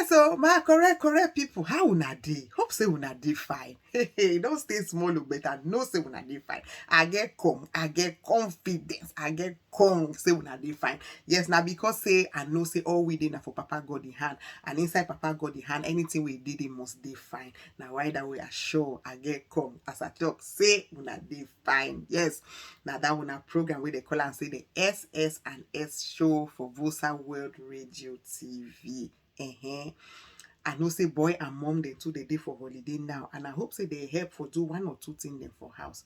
Yes, so my correct people, how una dey? Hope say una dey fine. Hey, don't stay small look better. No say una dey fine. I get confidence. I get say una dey fine. Yes, now because say I know say all we did na for Papa God in hand, and inside Papa God in hand, anything we did it must dey fine. Now why that we are sure I get as I talk say una dey fine. Yes, now that una program where they call and say the SS&S Show for Vosa World Radio TV. I know say boy and mom they too they dey for holiday now, and I hope say they help for do one or two things them for house.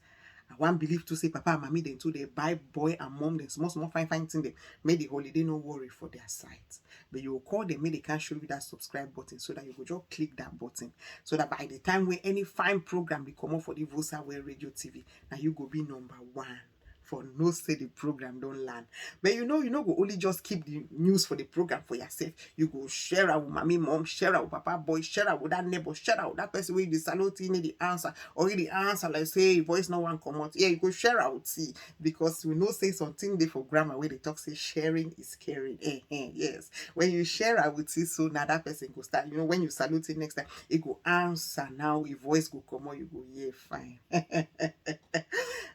I want believe to say papa and mommy then too they buy boy and mom them small fine thing them make the holiday no worry for their site. But you will call them, make they can show you that subscribe button so that you will just click that button so that by the time when any fine program be come up for the Vosa World Radio TV, now you go be number one. For no say the program don't land. But you know go only just keep the news for the program for yourself. You go share it with mommy, mom, share it with papa, boy, share it with that neighbor, share it with that person where you salute in the answer, or the answer like say voice no one come out. Yeah, you go share out see, because we know say something there for grammar where they talk say sharing is caring. Yes. When you share out with see, so now that person go start. When you salute it next time, it go answer now, your voice go come out, you go, yeah, fine.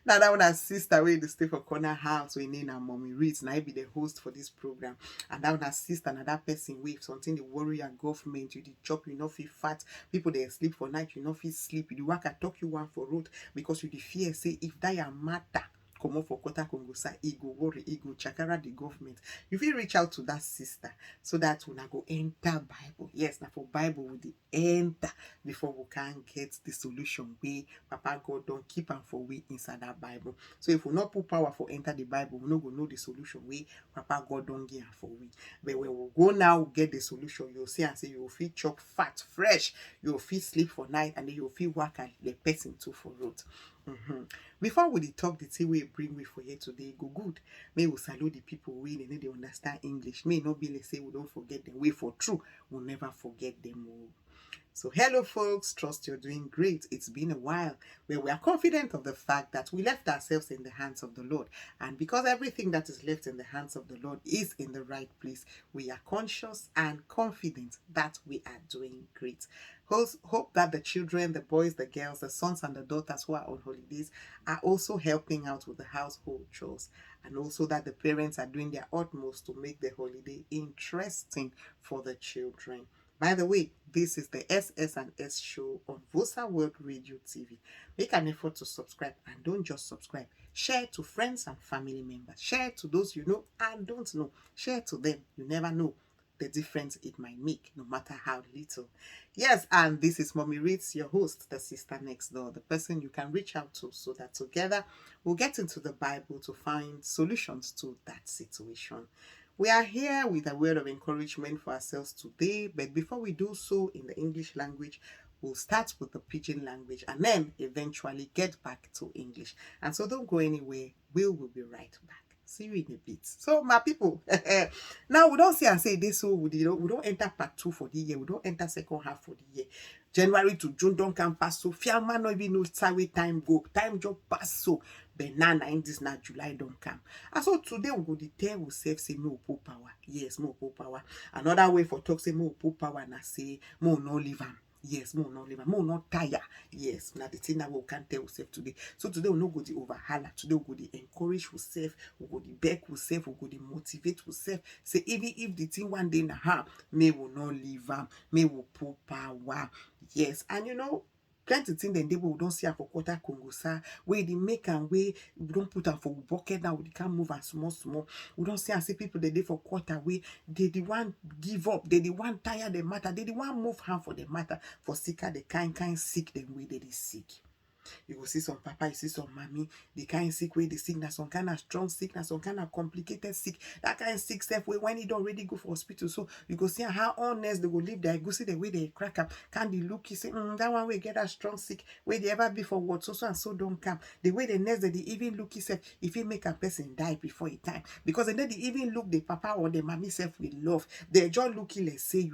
Now that one a sister where they stay for corner house we name her Mummyritz. Now I be the host for this program. And that one a sister and that person with something the worry and government, you the chop, you know feel fat, people they sleep for night, you know feel sleep, you the work I talk you one for road because you the fear say if that a matter come up for Kota Congo say ego worry, ego chakara the government. You will reach out to that sister so that when I go enter Bible. Yes, now for Bible with the enter before we can get the solution we Papa God don't keep and for we inside that Bible. So if we not put power for enter the Bible, we not go know the solution we Papa God don't give for we. But when we go now get the solution, you'll see and say you'll feel chop fat fresh, you'll feel sleep for night, and then you'll feel work at the person too for road. Before we talk the thing we bring we for here today, go good. May we salute the people we they understand English. May not be like say we don't forget them. We for true, we'll never forget them all. So hello folks, trust you're doing great. It's been a while, where we are confident of the fact that we left ourselves in the hands of the Lord. And because everything that is left in the hands of the Lord is in the right place, we are conscious and confident that we are doing great. Hope that the children, the boys, the girls, the sons and the daughters who are on holidays are also helping out with the household chores. And also that the parents are doing their utmost to make the holiday interesting for the children. By the way, this is the SS&S Show on Vosa World Radio TV. Make an effort to subscribe, and don't just subscribe. Share to friends and family members. Share to those you know and don't know. Share to them. You never know the difference it might make, no matter how little. Yes, and this is Mummyritz, your host, the sister next door, the person you can reach out to so that together we'll get into the Bible to find solutions to that situation. We are here with a word of encouragement for ourselves today, but before we do so in the English language, we'll start with the pidgin language and then eventually get back to English. And so don't go anywhere. Will be right back. See you in a bit. So my people, now we don't see and say this, so we don't enter part 2 for the year. We don't enter second half for the year. January to June don't come pass so. Fiama no even know how time go. Time just pass so. But now in this now July don't come. And so today we go to tell ourselves say more power. Yes, more power. Another way for talk say more power and I say more no live am. Yes, more not live, more not tire. Yes, now the thing that we can tell ourselves today. So today we no go the overhaler. Today we go the encourage ourselves. We go the beg ourselves. We go the motivate ourselves. Say even if the thing one day na ha, may we not live am. May we put power. Yes, and plenty thing then they we don't see her for quarter Congo sir. Where they make and way we don't put her for bucket now. We can't move and small. We don't see and see people they for quarter way. They the one give up. They the one tire the matter. They the one move hand for the matter. For sicker the kind sick them way they sick. You go see some papa, you see some mommy, the kind sick way they sick, na some kind of strong sick, na some kind of complicated sick. That kind of sick stuff way when you don't already go for hospital. So you go see how honest they go live there. You go see the way they crack up. Can they look, you say, that one way get that strong sick, where they ever be for what, so and so don't come. The way the next they even look yourself, if you make a person die before a time. Because then they even look the papa or the mommy self with love. They just looking like say,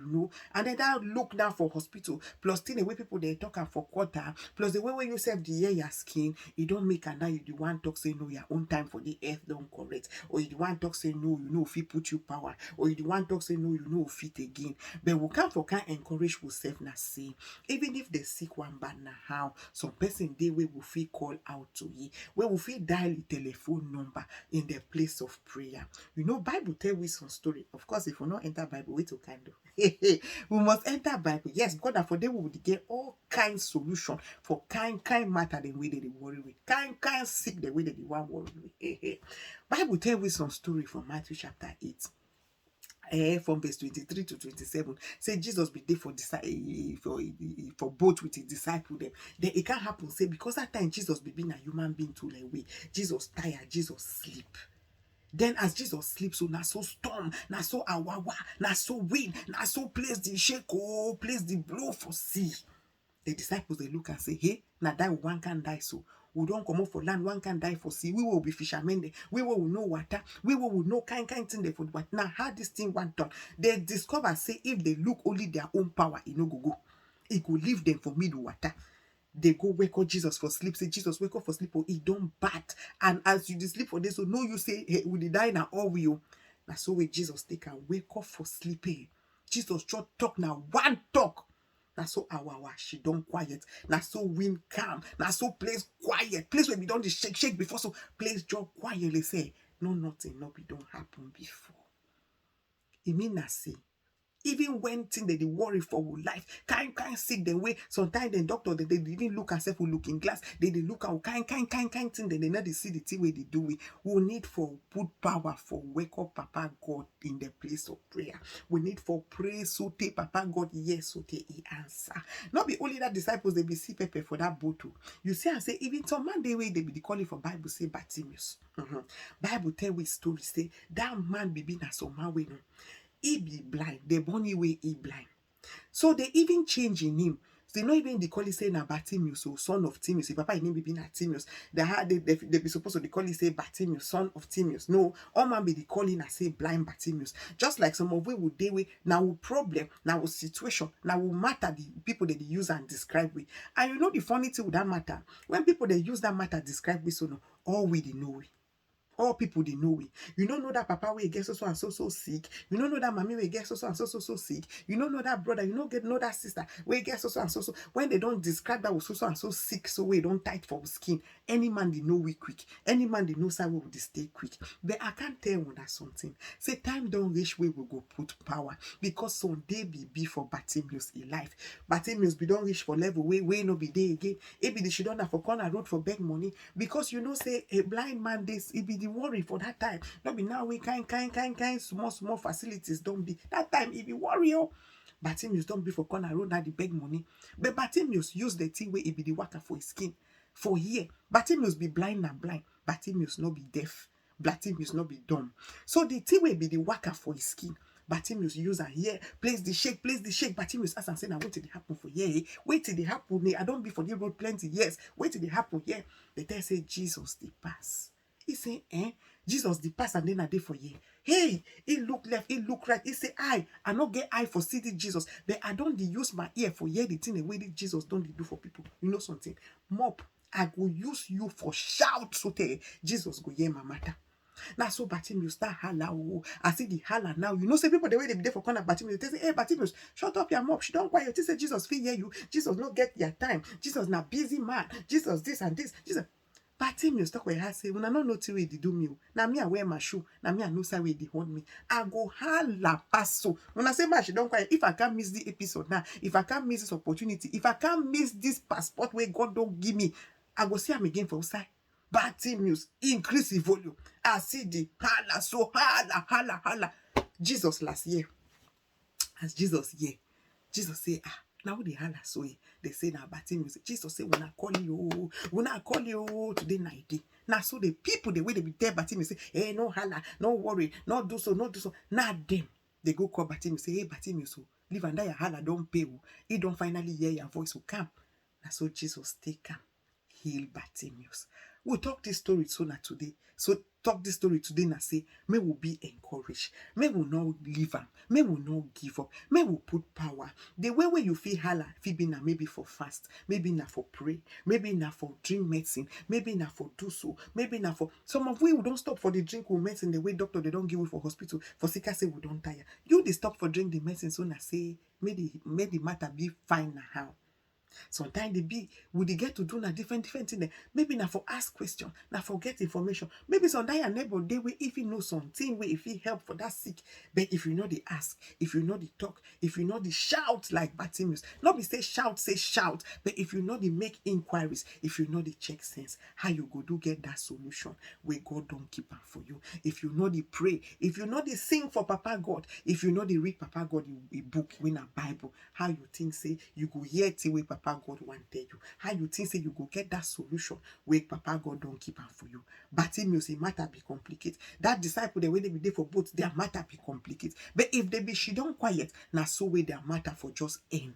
and then that look now for hospital, plus the way people they talk for quarter, plus the way you say the year your skin, you don't make and now you the one talk say no, your own time for the earth don't correct, or you the one talk say no, you know if he put you power, or you the one talk say no, you know if it again. But we come for can encourage we self na say, even if they sick one bad na how some person they will feel call out to ye, where we feel dial the telephone number in the place of prayer. You know, Bible tell we some story. Of course, if we not enter Bible, we to kind of we must enter Bible. Yes, because that for them we would get all kinds solution for kind matter the way they worry with, kind sick the way they want worry with. Bible tell we some story from Matthew chapter 8. From verse 23 to 27, say Jesus be there for both with his disciple them. Then it can't happen. Say because that time Jesus be being a human being to like way. Jesus tired, Jesus sleep. Then as Jesus sleeps, so na so storm, na so awawa, na so wind, na so place the shake, oh, place the blow for sea. The disciples they look and say, hey, now die one can die so. We don't come up for land, one can die for sea. We will be fishermen there. We will know water. We will know kind thing there for but now how this thing went done. They discover say if they look only their own power, it no go. It could leave them for middle water. They go wake up Jesus for sleep. Say, Jesus, wake up for sleep, or he don't bat. And as you sleep for this, so no, you say, hey, will they die now all will. Now so with Jesus, they can wake up for sleeping. Jesus just talk now, one talk. Now so our she don't quiet. Now so wind calm. Now so place quiet. Place where we don't shake before. So place just quietly say, no, nothing, no, be don't happen before. It mean I say, even when thing they worry for life, kind sick the way sometimes the doctor they even look and say for looking glass, they look at kind thing they not see the thing where they do it. We need for put power for wake up Papa God in the place of prayer. We need for pray so take Papa God yes so take he answer. Not be only that disciples they be see pepper for that bottle. You see and say even some man they way they be calling for Bible say Bartimaeus. Bible tell we story say that man be been as some man way no. He be blind. They born away he blind. So they even change in him. They not even they call it say na Bartimaeus, so son of Timaeus. If Papa name be na Timaeus, they be supposed to they call it say Bartimaeus, son of Timaeus. No, all man be they calling and say blind Bartimaeus. Just like some of we would they way now problem, now situation, now will matter the people that they use and describe with. And you know the funny thing with that matter, when people they use that matter describe with so no, all we they know it. All people they know it. You don't know that Papa will get so and so sick. You don't know that mommy will get so and so sick. You don't know that brother. You don't know that sister will get so and so. When they don't describe that was so and so sick, so we don't tight for skin. Any man they know we quick. Any man they know we will stay quick. But I can't tell when that's something. Say time don't reach we will go put power because someday be for Bartimaeus in life. Bartimaeus be don't reach for level way no be there again. It be the she don't have for corner road for beg money because you know say a blind man this it be the worry for that time. Not be now we kind small facilities don't be that time it be worry. Bartimaeus don't be for corner road now the beg money. But Bartimaeus use the thing where it be the worker for his skin. For here, Bartimaeus be blind and blind. Bartimaeus not be deaf. Bartimaeus not be dumb. So the thing will be the worker for his skin. Bartimaeus use and here, place the shake. Bartimaeus ask and say, now wait till it happen for here. Wait till it happen. I don't be for the road plenty years. Wait till it happen here. The tell say Jesus the pass. He say, Jesus the pass and then a day for ye. Hey, he look left, he look right. He say, I not get eye for city Jesus, but I don't use my ear for hear the thing the way that Jesus don't do for people. You know something? Mop, I go use you for shout so tell Jesus go hear my matter. Now so Bartimaeus start holla. Oh, I see the holla now. You know, say people the way they be there for corner Bartimaeus, they say, hey Bartimaeus, shut up your mouth. She don't quiet. They say Jesus feel hear you. Jesus not get your time. Jesus not busy man. Jesus this and this. Jesus. Bartimaeus talk where I say, when I don't know till they do me. Now me I wear my shoe. Now me I know say where they hold me. I go holla pass so. When I say man, she don't quiet. If I can't miss the episode now, if I can't miss this opportunity, if I can't miss this passport where God don't give me, I go see him again for outside. Bartimaeus increase the volume. I see the holla so holla. Jesus last year. As Jesus here, Jesus say now the holla so they say now Bartimaeus. Jesus say when I call you today night day. Now so the people the way they be there Bartimaeus say hey no holla, no worry, not do so. Now them they go call Bartimaeus say hey Bartimaeus live and die your holla don't pay. He don't finally hear your voice will come. Now so Jesus take him. Heal Bartimaeus. We'll talk this story sooner today. So talk this story today and say, may we be encouraged. May we not leave am. May we not give up. May we put power. The way where you feel holla, feel be na maybe for fast, maybe na for pray, maybe na for drink medicine, maybe na for do so, maybe na for some of we don't stop for the drink we medicine the way doctor they don't give we for hospital. For sick say we don't tire. You they stop for drink the medicine so na say may the matter be fine na how. Sometimes they be would they get to do na different thing. Maybe na for ask question, na for get information. Maybe sometimes your neighbor they will if you know something where if he help for that sick. But if you know the ask, if you know the talk, if you know the shout like Bartimaeus, not be say shout, but if you know the make inquiries, if you know the check sense, how you go do get that solution where God don't keep am for you. If you know the pray, if you know the sing for Papa God, if you know the read Papa God a book in a Bible, how you think say you go hear till where Papa God want tell you, how you think say you go get that solution where Papa God don't keep am for you. Bartimaeus, it matter be complicated. That disciple the way they be there for both, their matter be complicated. But if they be she don't quiet, na so way their matter for just end.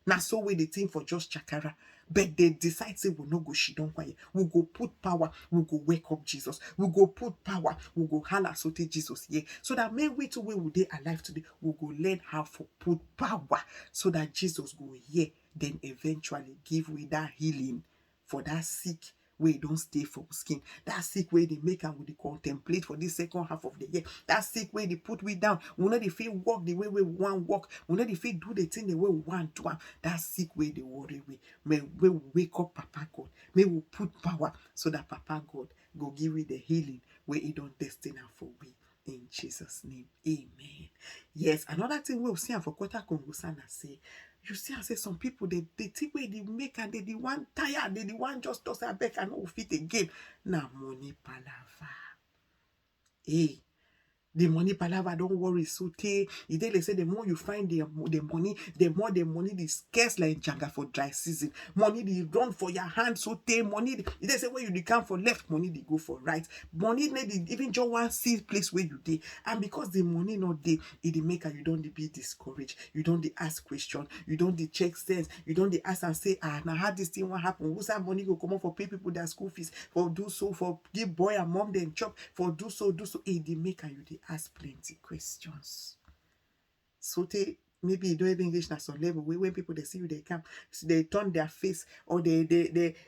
Na so way they think for just chakara. But they decide say we no go she don't quiet. We go put power, we go wake up Jesus. We go put power, we go holla so take Jesus. Yeah. So that may we to where we they alive today, we go learn how to put power so that Jesus go here, then eventually give we that healing for that sick way don't stay for skin. That sick way they make and we contemplate for this second half of the year. That sick way they put we down. We know they feel walk the way we want walk. We know they feel do the thing the way we want to. That sick way they worry we. May we wake up Papa God. May we put power so that Papa God go give we the healing where he don't destine for we. In Jesus' name, amen. Yes, another thing we'll see for Kota Congo Sana say, you see, I say some people they think where they make and they want tired, they want just toss a back and no fit again. Now money palava. Hey. The money palava, don't worry. So they say the more you find the money, the more the money is scarce like janga for dry season. Money they run for your hand, so money. They say where you come for left, money they go for right. Money need even just one see place where you did. And because the money not there, it make you don't be discouraged. You don't ask question. You don't check sense. You don't ask and say now how this thing what happen? Who's that money go come up for pay people their school fees for do so for give boy and mom then chop for do so. It make you they ask plenty questions. So maybe you don't have English at some level when people they see you they come, so they turn their face or they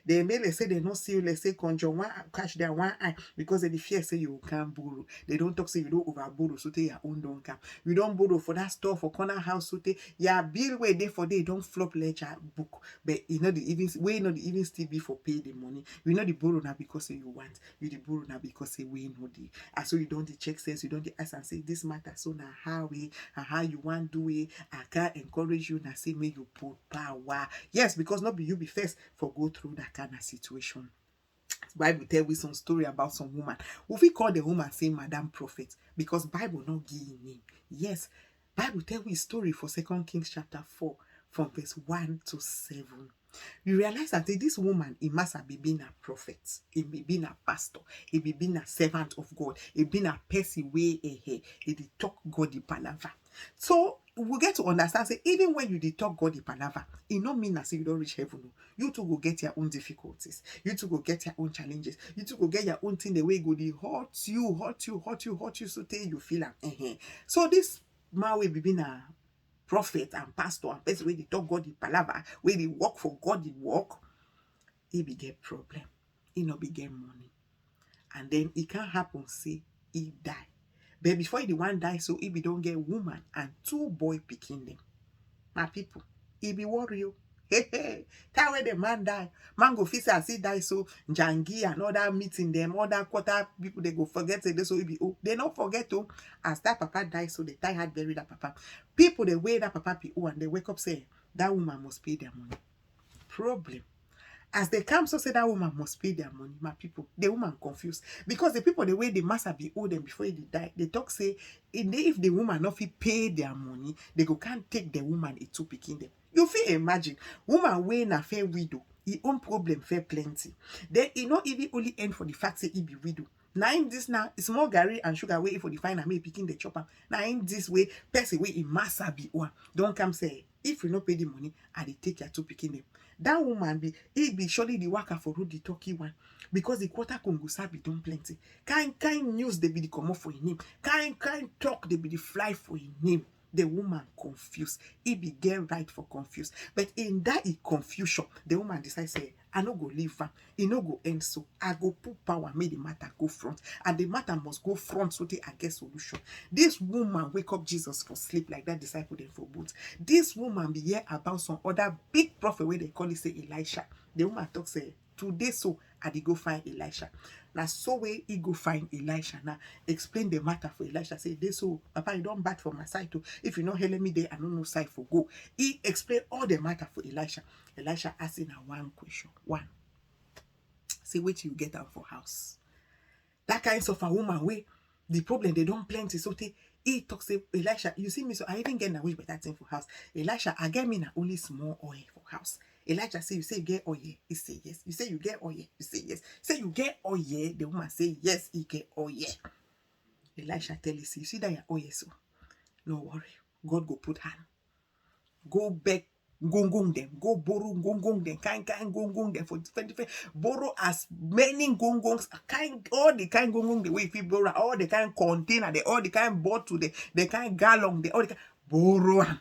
may let's say they not see you, let's say conjure one catch their one eye because they fear say you can't borrow. They don't talk say you don't over borrow, so your own don't come. You don't borrow for that store for corner house, so your bill where they for they don't flop ledger book. But you know the even way not the even still be for pay the money. You know the borrow now because you want, you the borrow now because we know the and so you don't the check sense, you don't the ask and say this matter so now how we and how you want do it. I can't encourage you and say, may you put power. Yes, because not be you be first for go through that kind of situation. Bible tell we some story about some woman. We call the woman say Madam Prophet because Bible not give name. Yes, Bible tell we story for 2 Kings chapter 4 from verse 1 to 7. You realize that this woman, it must have been a prophet, it may be a pastor, it may be a servant of God, it be a person way ahead, it talk God the palaver. So we get to understand, say, even when you talk God the palaver, it not mean that you don't reach heaven. No. You too go get your own difficulties. You too go get your own challenges. You too go get your own thing the way go the hurt you, so till you feel like, So this man will be a prophet and pastor and person where they talk God the palaver, where they work for God the work, he be get problem. He not be get money. And then it can't happen, say, he die. But before he the one die, so he be don't get woman and 2 boy picking them. My people, he be warrior. Hey, that way the man die. Man go fix as he die, so Jangi and other meeting them, other quarter people they go forget say this, so he be they not forget to as that papa die, so the tie had buried that papa. People they weigh that papa be and they wake up say that woman must pay their money. Problem. As they come, so say that woman must pay their money. My people, the woman confused because the people the way they must have been owe them before they die. They talk say if the woman not pay their money, they go can't take the woman it to picking them. You feel imagine woman weighing a fair widow, he own problem fair plenty. Then it not even only end for the fact say he be widow. Now in this now it's more Gary and sugar way for the fine and me picking the chopper. Now in this way, person way it must be one. Don't come say If you not pay the money, I dey take your two picking them. That woman be surely the worker for road the turkey one, because the quarter Congo sabi don't plenty. Kind news they be the come up for him. Kind talk they be the fly for him. The woman confused. He be get right for confused. But in that confusion, the woman decide say, I no go leave am. E no go end so. I go put power, make the matter go front. And the matter must go front so they I get solution. This woman wake up Jesus for sleep like that disciple them for both. This woman be hear about some other big prophet where they call it say Elisha. The woman talk say, today so I dey go find Elisha. Now so way he go find Elisha. Now explain the matter for Elisha. Say this so Papa, you don't bat for my side too. If you not help me there, I don't know side for go. He explain all the matter for Elisha. Elisha asking her one question. One. Say wait till you get out for house. That kind of a woman way the problem they don't plenty. So he talk say Elisha, you see me, so I even get a wish better thing for house. Elisha, I get me na only small oil for house. Elijah say, you say you get oil, he say yes. You say you get oil, you say yes. Say you get oil, the woman say yes, he get oil. Elisha tell you, see that your oil so. No worry, God go put hand. Go back, gong them, go borrow gong them, kind gong them for different. Borrow as many gongs, all the kind gong the way if you borrow, all the kind container, all the kind bottle, the kind gallon, all the kind borrow them.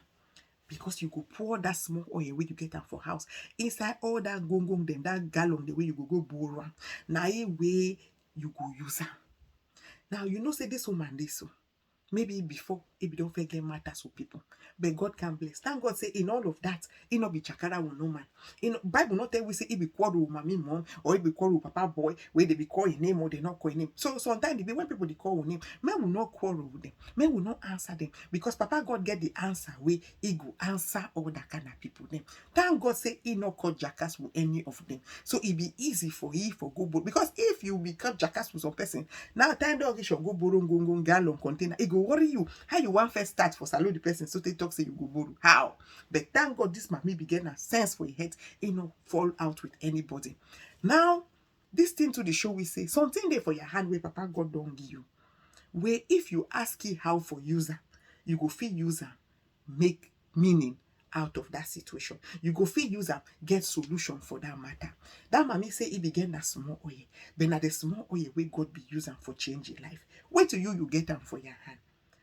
Because you go pour that small oil where you get out for house. Inside all that gong them, that gallon, the way you go borrow. Now a way you go use them. Now you know say this woman this so. Maybe before it don't forget matters for people. But God can bless. Thank God say in all of that, it not be chakara with no man. In Bible not tell we say it be quarrel with mommy mom or it be quarrel with papa boy where they be calling name or they not calling name. So sometimes they be when people they call with name, men will not quarrel with them. Men will not answer them because Papa God get the answer where he go answer all that kind of people them. Thank God say he not call jackass with any of them. So it be easy for he for go borrow. Because if you become jackass with some person, now time dog should go borrow gallon container. It go worry you. How you want first start for salute the person so they talk say you go borrow. How? But thank God this man may be getting a sense for your head. You know, fall out with anybody. Now, this thing to the show we say something there for your hand where Papa God don't give you. Where if you ask you how for user, you go feel user make meaning out of that situation. You go feel user get solution for that matter. That mommy say he began that small oil. But now the small oil where God be using for changing life. Wait till you get them for your hand.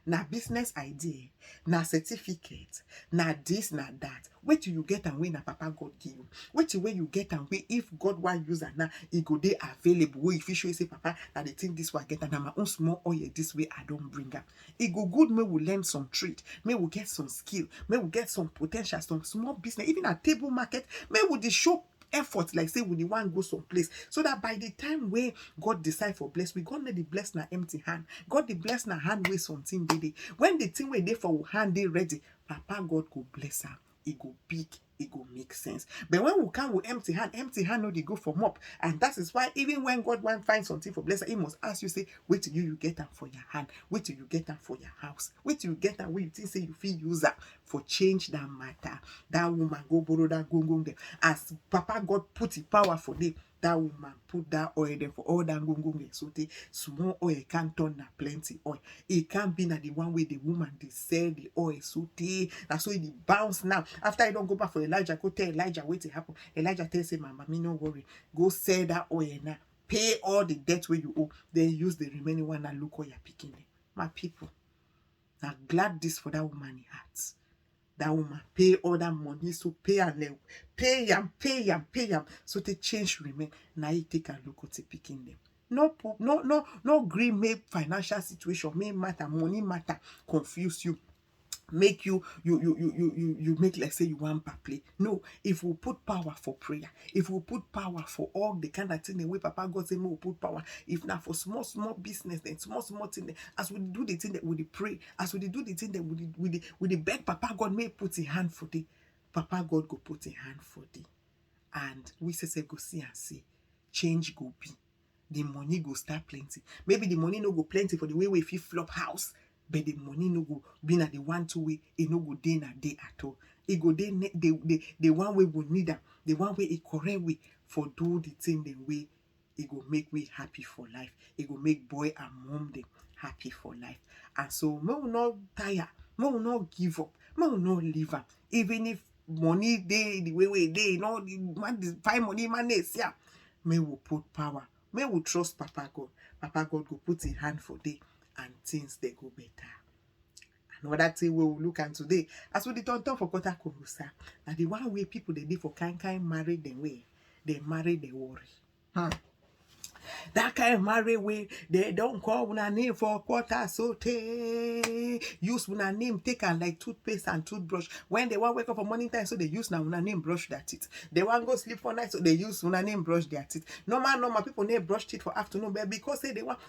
Na business idea, na certificate, na this, na that. Wait till you get and when na Papa God give you. Wait till when you get and when if God want use and now it go there available. Where if you show say Papa that they think this one get and my own small oil this way I don't bring up. It go good. May we learn some trade. May we get some skill. May we get some potential, some small business. Even a table market. May we the show effort like say we the one go someplace so that by the time where God decide for bless we God let the bless na empty hand. God the bless na hand way something they when the thing where they for hand they ready Papa God go bless her. It go big, it go make sense. But when we come with empty hand no they go from up. And that is why even when God want find something for blessing, he must ask you say, wait till you get them for your hand, wait till you get them for your house, wait till you get them where you think say you feel use that for change that matter. That woman go borrow that gong them. As Papa God put the power for them, that woman put that oil there for all that gong so the small oil can't turn na plenty oil. It can't be na the one way the woman they sell the oil so that's why it bounce now. After I don't go back for Elijah, go tell Elijah what it happen. Elijah tell say, Mama, me no worry. Go sell that oil now. Pay all the debt where you owe. Then use the remaining one and look how you're picking it. My people, now glad this for that woman in heart. That woman pay all that money, so pay and pay him, so the change remain. Now you take a look at the picking them. No green make financial situation, make matter, money matter, confuse you. Make you make like say you want to play. No, if we put power for prayer, if we put power for all the kind of thing the way Papa God say we put power. If not for small business, then small thing, as we do the thing that we pray, as we do the thing that we beg Papa God may put his hand for thee. Papa God go put his hand for thee. And we say go see and see. Change go be. The money go start plenty. Maybe the money no go plenty for the way if you flop house. But the money no go be na the 1-2 way, it no go day na day at all. It go day the one way we need them, the one way it correct way for do the thing the way it go make we happy for life. It go make boy and mom them happy for life. And so may we not tire, may we not give up, may we not leave them. even if money day the way they, the man find money man is, yeah, may we put power, may we trust Papa God. Papa God go put his hand for day and things they go better. Another thing we will look at today, as we did on top for Kota Kongusa, that the one way people they did for kind marry them way, they marry they worry. That kind of marry way, they don't call una name for quarter so use una name take and like toothpaste and toothbrush. When they want wake up for morning time, so they use now una name brush their teeth. They want go sleep for night, so they use una name brush their teeth. Normal people name brush teeth for afternoon, but because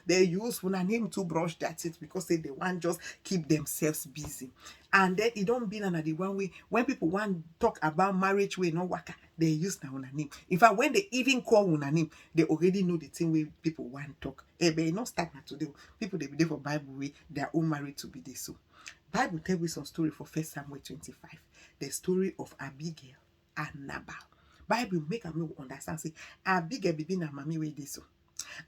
they use una name to brush their teeth because they want just keep themselves busy. And then it don't be the one way when people want talk about marriage way no waka, they use na una name. In fact, when they even call una name, they already know the thing way people want talk. But it not start now today. People they be there for Bible way, they are all married to be this. So Bible tell me some story for 1 Samuel 25. The story of Abigail and Nabal. Bible make a me understand say Abigail be na mommy way this. So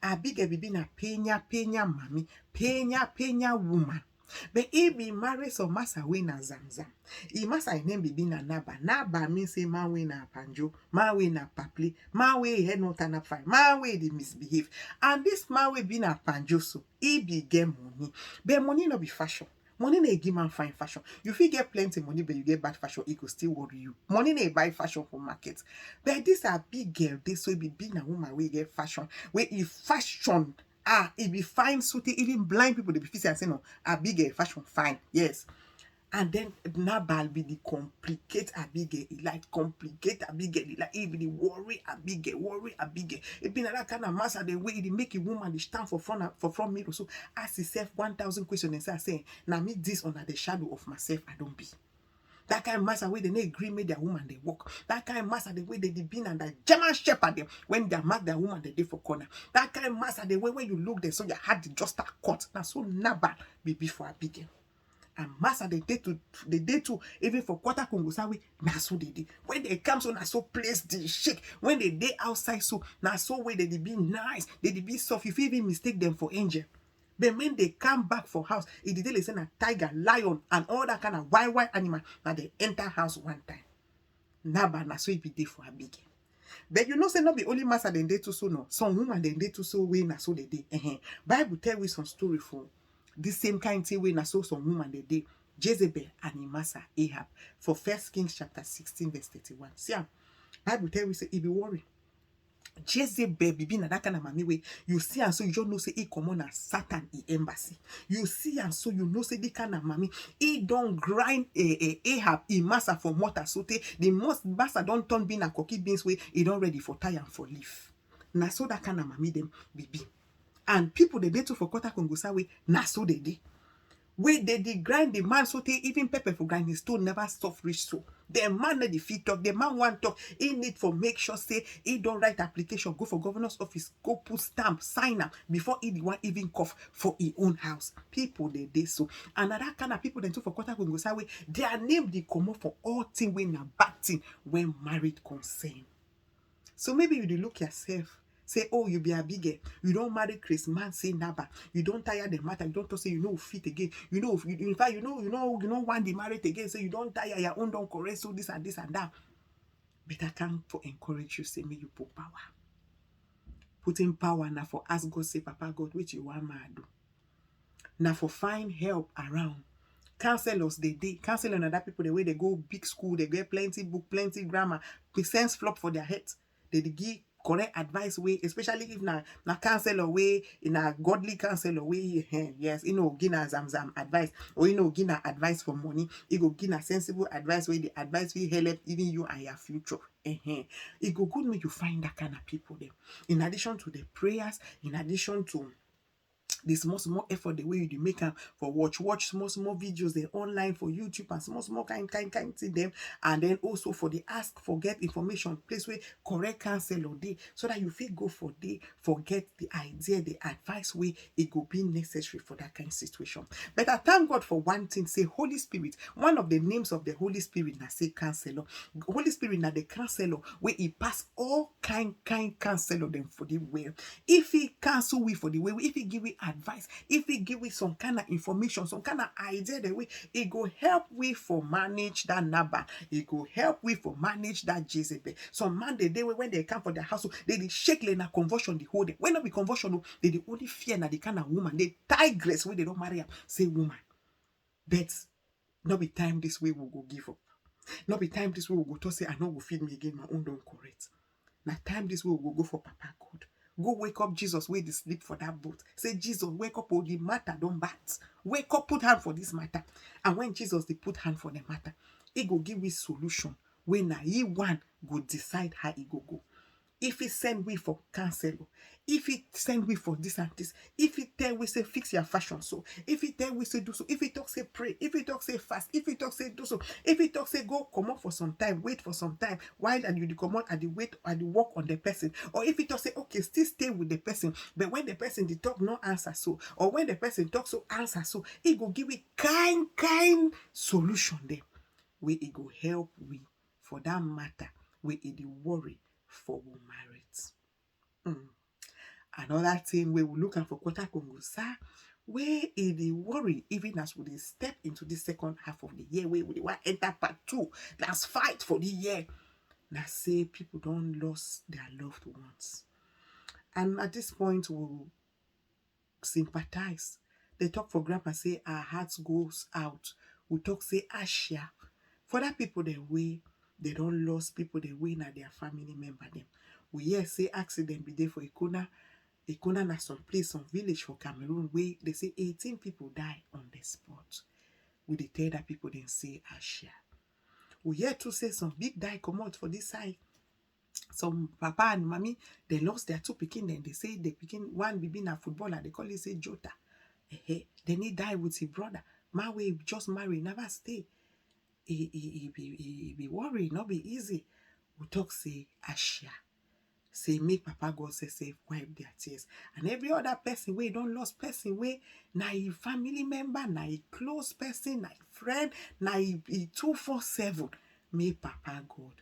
Abigail be na penya mommy, penya woman. But if be married so masa we na zamzam. He masa name be na naba. Naba means say man we na panjo, man we na papli, man we head not an fine, man we they misbehave. And this man we be na panjo so he be get money. But money no be fashion. Money na give man fine fashion. You fit get plenty money, but you get bad fashion, it could still worry you. Money na buy fashion for market. But this a big girl, this way be na woman we get fashion. Where if fashion it be fine, suited, even blind people they be fixing and say no, Abigail fashion fine, yes. And then Nabal be the complicate Abigail, like complicate Abigail, like it be the worry Abigail. It be that kind of master the way it make a woman they stand for front mirror. So ask yourself 1,000 questions and start saying, now me this under the shadow of myself, I don't be. That kind of master way they not agree make their woman they walk. That kind of master the way they been and the German shepherd them when they mark their woman they dey for corner. That kind of master the way when you look there so your heart just start cut. Now so Nabal be before Abigail. And master they day to even for quarter Kongosa way na so they did. When they come so na so place they shake. When they day outside so na so way they be nice. They be soft. If you even mistake them for angel. But when they come back for house, it did listen a tiger, lion, and all that kind of wild animal. Now they enter house one time. Naba na so it be there for Abigail. But you know, say not be only master than they too so no. Some woman then they too so way na so they did. Bible tell we some story for this same kind of way na so some woman they did. Jezebel and Imasa Ahab for 1 Kings chapter 16 verse 31. See, Bible tell we say it be worry. Jezebel be na that kind of mommy way. You see and so you don't know say he come on a Satan embassy. You see and so you know say the kind of mommy he don't grind Ahab massa for mortar so the most bastard don't turn bean and cocky beans way he don't ready for tie and for leaf. Na so that kind of mommy them be. And people they do for quarter Kongosa way na so they did. Where they grind the man so even pepper for grinding stone never soft reach so. The man let the feet talk, the man want talk. He need for make sure say he don't write application, go for governor's office, go put stamp, sign up before he the one even cough for his own house. People they did so. Another kind of people then too for quarter Kongosa way, their name they come up for all thing when a bad thing when married concern. So maybe you look yourself. Say, oh, you be Abigail. You don't marry Chris man, say Naba. You don't tire the matter. You don't talk, say you know fit again. You know, in fact, you don't want the marriage again. So you don't tire your own don't correct so this and that. But I can't for encourage you, say me you put power. Putting power now for ask God, say, Papa God, which you want me to do. Now for find help around. Counselors they counsel on other people the way they go big school, they get plenty book, plenty grammar, sense flop for their heads. They give correct advice way, especially if na counselor way, in a godly counselor way, yes, give zamzam advice, or give advice for money, go give sensible advice way, the advice will help even you and your future. It go good make you find that kind of people there. In addition to the prayers, in addition to the small effort the way you make them for watch small videos they online for YouTube and small kind see them, and then also for the ask for get information place where correct counsel or day so that you feel go for day forget the idea the advice way it go be necessary for that kind of situation. But I thank God for one thing, say Holy Spirit. One of the names of the Holy Spirit na say counselor. Holy Spirit na the counselor where he pass all kind counselor them for the way. If he counsel we for the way, if he give we advice, if he give we some kind of information, some kind of idea, the way it go help we for manage that Nabal, it go help we for manage that Jezebel. Some man the day when they come for their house, they did shake like a conversion the whole day. When not be conversion, they the only fear na the kind of woman, they tigress when they don't marry up, say woman. But not be time this way we go give up. Not be time this way we go to say I know go feed me again, my own don't correct. Now time this way we go for Papa God. Go wake up Jesus where they sleep for that boat. Say Jesus, wake up, oh the matter don't bat. Wake up, put hand for this matter. And when Jesus they put hand for the matter, he go give me solution. When na he one go decide how he go. If he send we for counselor, if he send we for this and this, if he tell we say fix your fashion so, if he tell we say do so, if he talk say pray, if he talk say fast, if he talk say do so, if he talk say go come up for some time, wait for some time, while and you come out and the wait and the work on the person, or if he talk say okay still stay with the person, but when the person the talk no answer so, or when the person talk so answer so, he go give we kind solution there, where he go help we for that matter, where he the worry for we married. Another thing we will look at for quarter Congo, sir, where is the worry, even as we step into the second half of the year, where we want enter part 2, let's fight for the year. Now say people don't lose their loved ones. And at this point, we'll sympathize. They talk for grandpa, say our hearts goes out. We talk say Asia. For that people the way they don't lose people the way na their family member them. We hear say accident be there for Ikona na some place, some village for Cameroon where they say 18 people die on the spot. We dey tell that people then say Asia. We hear to say some big die come out for this side. Some papa and mommy, they lost their 2 pikin, then they say the pikin, one be a footballer, they call it say Jota. Then he die with his brother. My way just marry, never stay. He be worried, not be easy. We talk say Asia. Say make Papa God say wipe their tears. And every other person where don't lost person where na a family member, na a close person, na a friend, na a 247. Make Papa God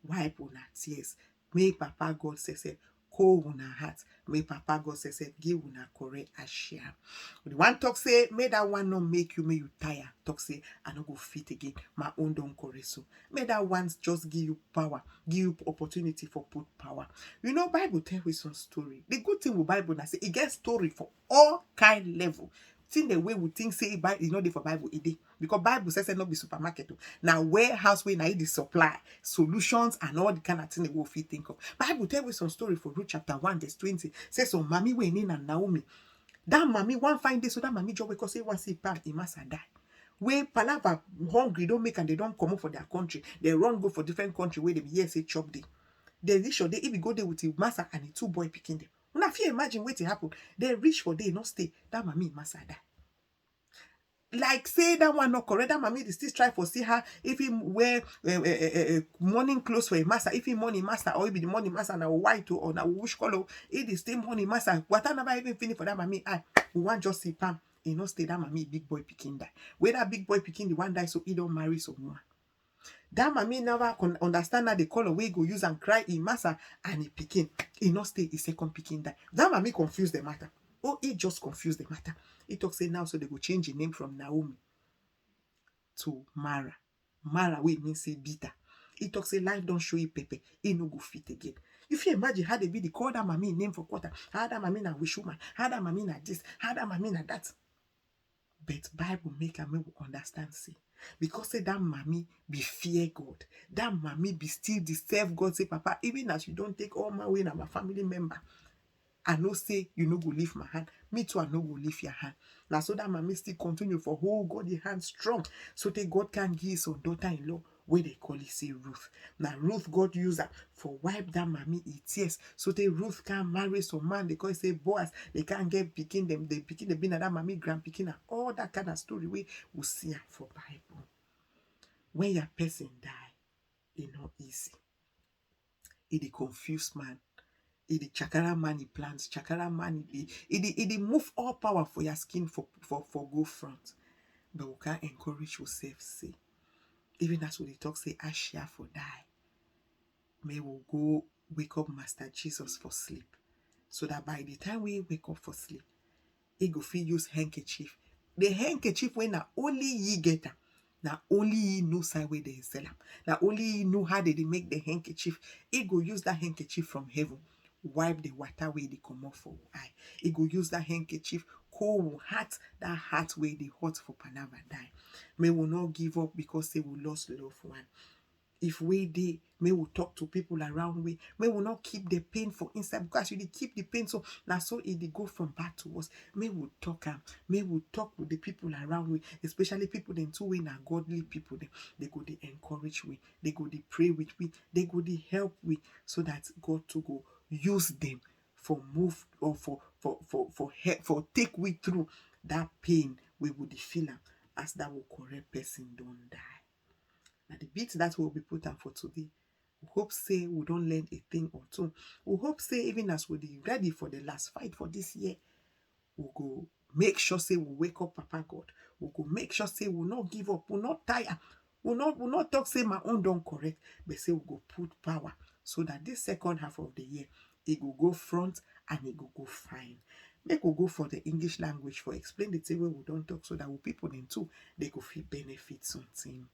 wipe on her tears. Make Papa God say cold on her heart. Make Papa God say give una correct a share. The one talk say may that one not make you tire. Talk say I no go fit again. My own don't correct so. May that one just give you power, give you opportunity for put power. You know Bible tell we some story. The good thing with Bible na say it gets story for all kind level. Think the way we think say Bible is not there for Bible it dey. Because Bible says it not be supermarket. Now warehouse where na the supply solutions and all the kind of thing that we fit think of. Bible tell we some story for Ruth chapter 1 verse 20. Say some mommy went in and Naomi. That mommy one fine day so that mommy job because say one see palm he must die. Where palava hungry don't make and they don't come up for their country. They run go for different country where they be here say chop day. They reach for day if you go there with the master and the 2 boy picking them. Now if you imagine what happen, they reach for day not stay. That mommy must die. Like say that one not correct, that mommy they still try for see her if he wear morning clothes for a master, if he morning master or if the morning master now white or now which color, if the same morning master, what I never even finish for that mommy. We want just see Pam, you know stay that mommy big boy picking die. Where that big boy picking the one die so he don't marry someone. That mommy never can understand that the color we go use and cry in massa and he picking. He not stay his second picking that. That mommy confused the matter. Oh, he just confused the matter. He talk say now so they go change the name from Naomi to Mara. Mara we mean say bitter. He talk say life don't show you pepper. He no go fit again. If you imagine how they be the call that mommy name for quarter, how that mommy na wish woman, how that mommy na this, how that mommy na that. But Bible make a me understand say. Because say that mommy be fear God. That mommy be still deserve God. Say, Papa, even as you don't take all my way and my family member, I know say you no go leave my hand. Me too, I no go leave your hand. Now so that mommy still continue for hold God the hand strong. So that God can give some daughter-in-law where they call it say Ruth. Now Ruth God use her for wipe that mommy tears. So that Ruth can marry some man. They call it say Boaz. They can't get picking them. They picking the bin that mommy grand picking her. All that kind of story we will see her for Bible. When your person die, it's not easy. It's a confused man. It's the chakara man he plants. Chakara man it move all power for your skin for go front. But we can't encourage yourself say. Even as we talk say Asia for die. May we go wake up Master Jesus for sleep. So that by the time we wake up for sleep, he go fit use handkerchief. The handkerchief when na only ye get am. Na only he know side where they sell am. Na only he know how they make the handkerchief. He go use that handkerchief from heaven, wipe the water where they come off for eye. He go use that handkerchief, cold heart, that heart where they hot for Panava die. May we not give up because they will lost loved one. If we dey, may we talk to people around we. May we not keep the pain for inside, because you dey keep the pain, so now so it dey go from bad to worse. May we talk am. May we talk with the people around we, especially people them too when are godly people. They go dey encourage we. They go dey pray with we. They go dey help we, so that God to go use them for move or for take we through that pain we would feel am, as that will correct person don't die. Now the bit that will be put on for today. We hope say we don't learn a thing or two. We hope say even as we be ready for the last fight for this year, we go make sure say we wake up Papa God. We go make sure say we not give up, we not tire. We not talk say my own don't correct, but say we go put power so that this second half of the year it will go front and it will go fine. Make we go for the English language for explain the thing where we don't talk, so that we people then too they go feel benefit something.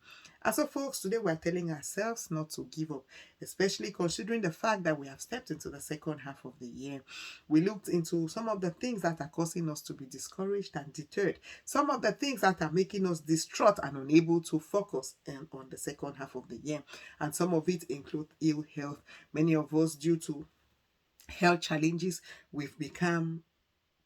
And so folks, today we are telling ourselves not to give up, especially considering the fact that we have stepped into the second half of the year. We looked into some of the things that are causing us to be discouraged and deterred, some of the things that are making us distraught and unable to focus on the second half of the year. And some of it include ill health. Many of us, due to health challenges, we've become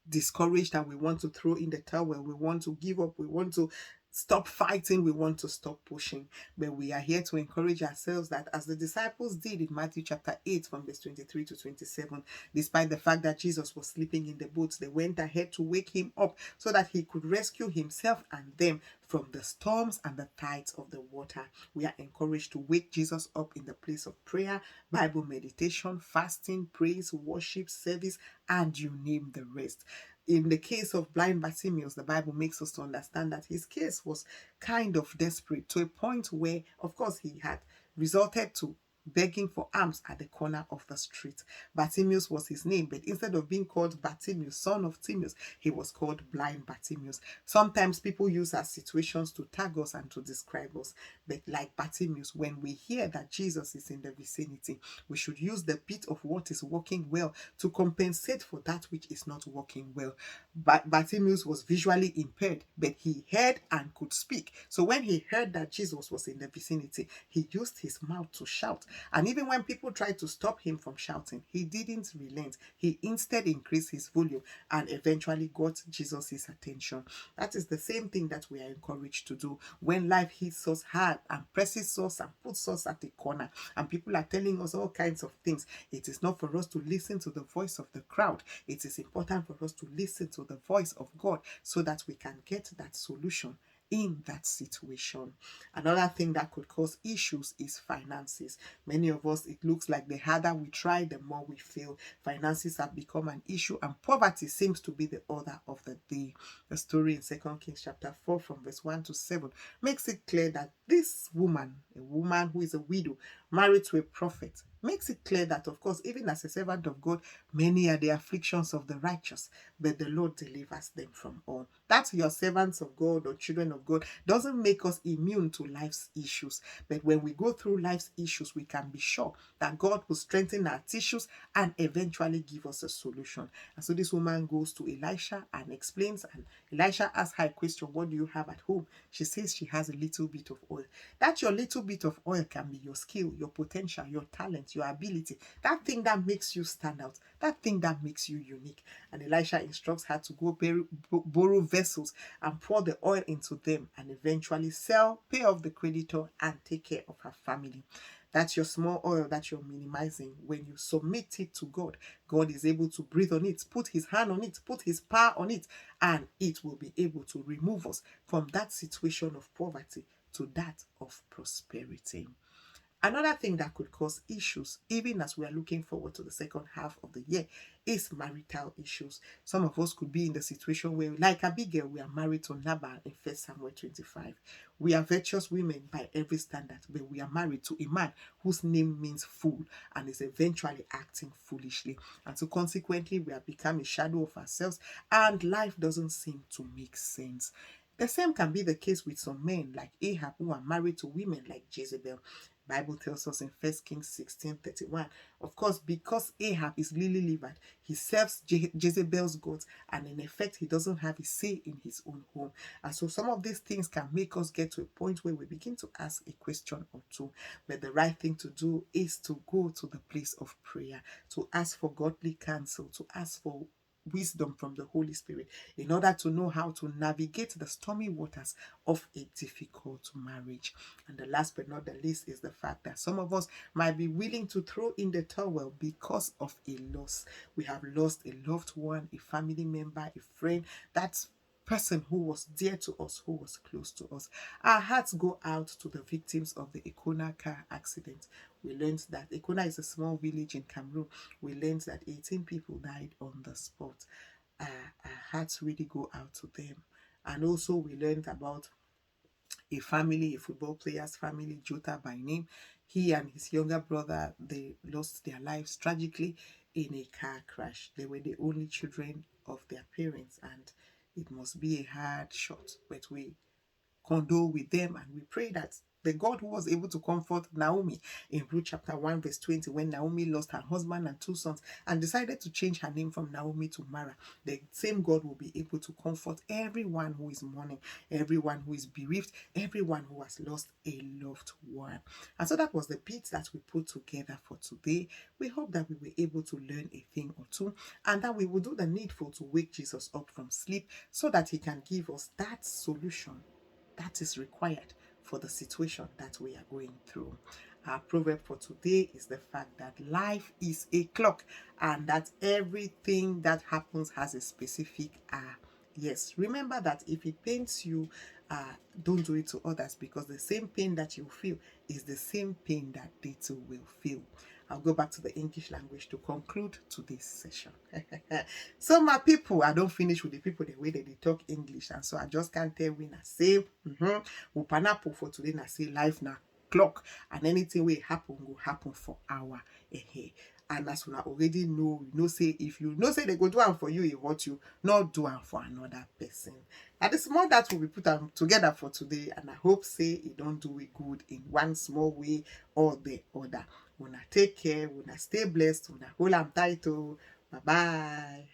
discouraged and we want to throw in the towel. We want to give up. We want to stop fighting. We want to stop pushing. But we are here to encourage ourselves that, as the disciples did in Matthew chapter 8 from verse 23 to 27, despite the fact that Jesus was sleeping in the boat, they went ahead to wake him up so that he could rescue himself and them from the storms and the tides of the water. We are encouraged to wake Jesus up in the place of prayer, Bible meditation, fasting, praise, worship, service, and you name the rest. In the case of blind Bartimaeus, the Bible makes us to understand that his case was kind of desperate, to a point where, of course, he had resorted to begging for alms at the corner of the street. Bartimaeus was his name, but instead of being called Bartimaeus, son of Timaeus, he was called blind Bartimaeus. Sometimes people use our situations to tag us and to describe us, but like Bartimaeus, when we hear that Jesus is in the vicinity, we should use the bit of what is working well to compensate for that which is not working well. But Bartimaeus was visually impaired, but he heard and could speak. So when he heard that Jesus was in the vicinity, he used his mouth to shout. And even when people tried to stop him from shouting, he didn't relent. He instead increased his volume and eventually got Jesus' attention. That is the same thing that we are encouraged to do when life hits us hard and presses us and puts us at the corner, and people are telling us all kinds of things. It is not for us to listen to the voice of the crowd. It is important for us to listen to the voice of God, so that we can get that solution in that situation. Another thing that could cause issues is finances. Many of us, it looks like the harder we try, the more we fail. Finances have become an issue, and poverty seems to be the order of the day. The story in 2 Kings chapter 4 from verse 1 to 7 makes it clear that this woman, a woman who is a widow, married to a prophet, makes it clear that, of course, even as a servant of God, many are the afflictions of the righteous, but the Lord delivers them from all. That your servants of God or children of God doesn't make us immune to life's issues. But when we go through life's issues, we can be sure that God will strengthen our tissues and eventually give us a solution. And so this woman goes to Elisha and explains, and Elisha asks her a question: what do you have at home? She says she has a little bit of oil. That your little bit of oil can be your skill, your potential, your talent, your ability, that thing that makes you stand out, that thing that makes you unique. And Elisha instructs her to go borrow vessels and pour the oil into them, and eventually sell, pay off the creditor, and take care of her family. That's your small oil that you're minimizing. When you submit it to God, God is able to breathe on it, put his hand on it, put his power on it, and it will be able to remove us from that situation of poverty to that of prosperity. Another thing that could cause issues, even as we are looking forward to the second half of the year, is marital issues. Some of us could be in the situation where, like Abigail, we are married to Nabal in 1 Samuel 25. We are virtuous women by every standard, but we are married to a man whose name means fool and is eventually acting foolishly. And so consequently, we have become a shadow of ourselves and life doesn't seem to make sense. The same can be the case with some men like Ahab who are married to women like Jezebel. Bible tells us in 1 Kings 16:31. Of course, because Ahab is lily livered, he serves Jezebel's gods, and in effect, he doesn't have a say in his own home. And so some of these things can make us get to a point where we begin to ask a question or two. But the right thing to do is to go to the place of prayer, to ask for godly counsel, to ask for wisdom from the Holy Spirit in order to know how to navigate the stormy waters of a difficult marriage. And the last but not the least is the fact that some of us might be willing to throw in the towel because of a loss. We have lost a loved one, a family member, a friend. That's person who was dear to us, who was close to us. Our hearts go out to the victims of the Ekona car accident. We learned that Ekona is a small village in Cameroon. We learned that 18 people died on the spot. Our hearts really go out to them. And also we learned about a family, a football player's family, Jota by name. He and his younger brother, they lost their lives tragically in a car crash. They were the only children of their parents, and it must be a hard shot, but we condole with them and we pray that the God who was able to comfort Naomi in Ruth chapter 1 verse 20, when Naomi lost her husband and 2 sons and decided to change her name from Naomi to Mara, the same God will be able to comfort everyone who is mourning, everyone who is bereaved, everyone who has lost a loved one. And so that was the bit that we put together for today. We hope that we were able to learn a thing or two and that we will do the needful to wake Jesus up from sleep so that he can give us that solution that is required for the situation that we are going through. Our proverb for today is the fact that life is a clock and that everything that happens has a specific hour. Yes, remember that if it pains you, don't do it to others, because the same pain that you feel is the same pain that they too will feel. I'll go back to the English language to conclude today's session. So my people, I don't finish with the people the way that they talk English, and so I just can't tell when I say Upanapo for today. I say life na clock, and anything will happen go happen for our and as we already know, say if you know say they go do am for you, what you not do am for another person. And the small that will be put together for today, and I hope say it don't do it good in one small way or the other. Una take care, una stay blessed, una hold am tight. Bye bye.